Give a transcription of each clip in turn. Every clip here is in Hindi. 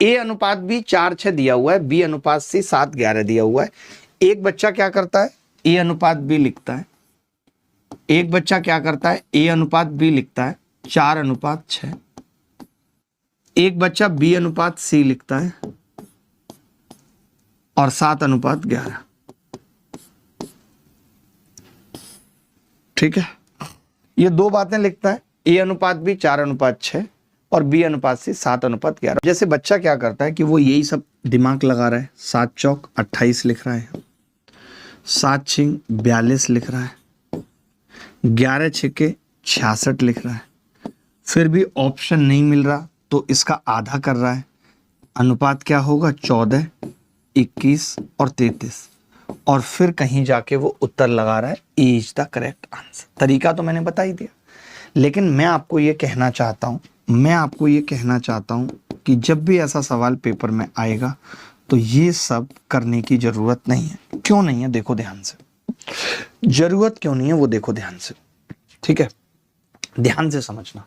A अनुपात B 4:6 दिया हुआ है, B अनुपात C 7:11 दिया हुआ है। एक बच्चा क्या करता है, A अनुपात B लिखता है। एक बच्चा क्या करता है, A अनुपात B लिखता है 4:6। एक बच्चा B अनुपात C लिखता है और 7:11। ठीक है, ये दो बातें लिखता है, A अनुपात B 4:6 और B अनुपात C 7:11। जैसे बच्चा क्या करता है कि वो यही सब दिमाग लगा रहा है, 7 चौक 28 लिख रहा है, 7 छिंग 42 लिख रहा है, 11 छिक्के 66 लिख रहा है, फिर भी ऑप्शन नहीं मिल रहा तो इसका आधा कर रहा है। अनुपात क्या होगा, 14, 21 और 33, और फिर कहीं जाके वो उत्तर लगा रहा है ए इज द करेक्ट आंसर। तरीका तो मैंने बता ही दिया, लेकिन मैं आपको ये कहना चाहता हूं कि जब भी ऐसा सवाल पेपर में आएगा तो ये सब करने की जरूरत नहीं है। क्यों नहीं है, देखो ध्यान से, जरूरत क्यों नहीं है वो देखो ध्यान से। ठीक है, ध्यान से समझना।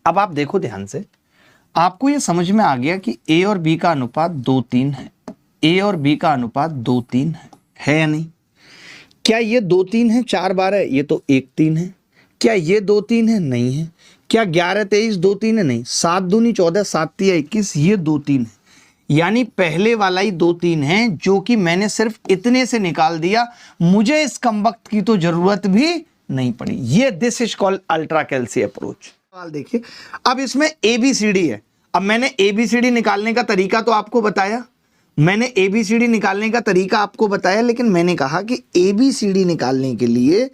अब आप देखो ध्यान से, आपको ये समझ में आ गया कि A और B का अनुपात 2:3 है। A और B का अनुपात 2:3 है या नहीं? क्या ये 2:3 है 4 12? ये तो 1:3 है। क्या ये 2:3 है? नहीं है। क्या 11 23 2:3 है? नहीं। 7 दूनी 14, 7 तिया 21, ये 2:3 है। यानी पहले वाला ही 2:3 है, जो कि मैंने सिर्फ इतने से निकाल दिया, मुझे इस कमबख्त की तो जरूरत भी नहीं पड़ी। ये दिस इज कॉल्ड अल्ट्रा कैल्सी अप्रोच। सवाल देखिए, अब इसमें ABCD है। अब मैंने ABCD निकालने का तरीका तो आपको बताया, लेकिन मैंने कहा कि ABCD निकालने के लिए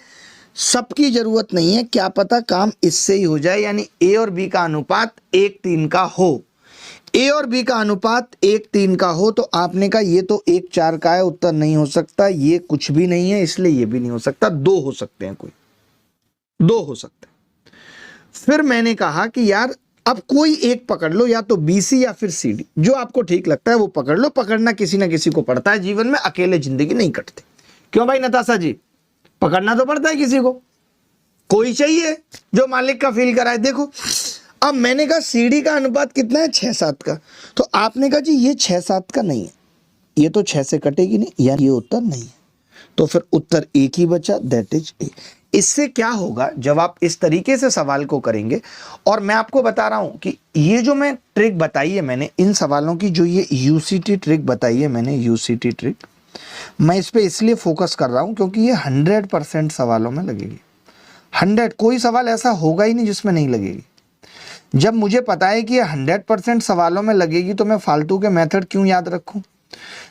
सबकी जरूरत नहीं है, क्या पता काम इससे ही हो जाए, यानी A और B का अनुपात 1:3 का हो। A और B का अनुपात 1:3 का हो तो आपने कहा ये तो 1:4 का है, उत्तर नहीं हो सकता, ये कुछ भी नहीं है, इसलिए ये भी नहीं हो सकता। 2 हो सकते हैं, कोई 2 हो सकते हैं। फिर मैंने कहा कि यार अब कोई एक पकड़ लो, या तो BC या फिर CD, जो आपको ठीक लगता है वो पकड़ लो। पकड़ना किसी ना किसी को पड़ता है जीवन में, अकेले जिंदगी नहीं कटती। क्यों भाई नताशा जी, पकड़ना तो पड़ता है किसी को, कोई चाहिए जो मालिक का फील कराए। देखो अब मैंने कहा CD का अनुपात कितना है, 6-7 का, तो आपने कहा जी ये 6-7 का नहीं है, ये तो 6 से कटेगी नहीं, यार ये उत्तर नहीं है, तो फिर उत्तर एक ही बचा, दैट इज ए। इससे क्या होगा, जब आप इस तरीके से सवाल को करेंगे, और मैं आपको बता रहा हूं कि ये जो मैं ट्रिक बताई है मैंने इन सवालों की, जो ये UCT ट्रिक बताई है मैंने, UCT ट्रिक, मैं इस पे इसलिए फोकस कर रहा हूं क्योंकि ये 100% सवालों में लगेगी। 100, कोई सवाल ऐसा होगा ही नहीं जिसमें नहीं लगेगी। जब मुझे पता है कि ये 100% सवालों में लगेगी तो मैं फालतू के मेथड क्यों याद रखूं।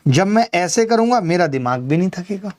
जब मैं ऐसे करूंगा मेरा दिमाग भी नहीं थकेगा।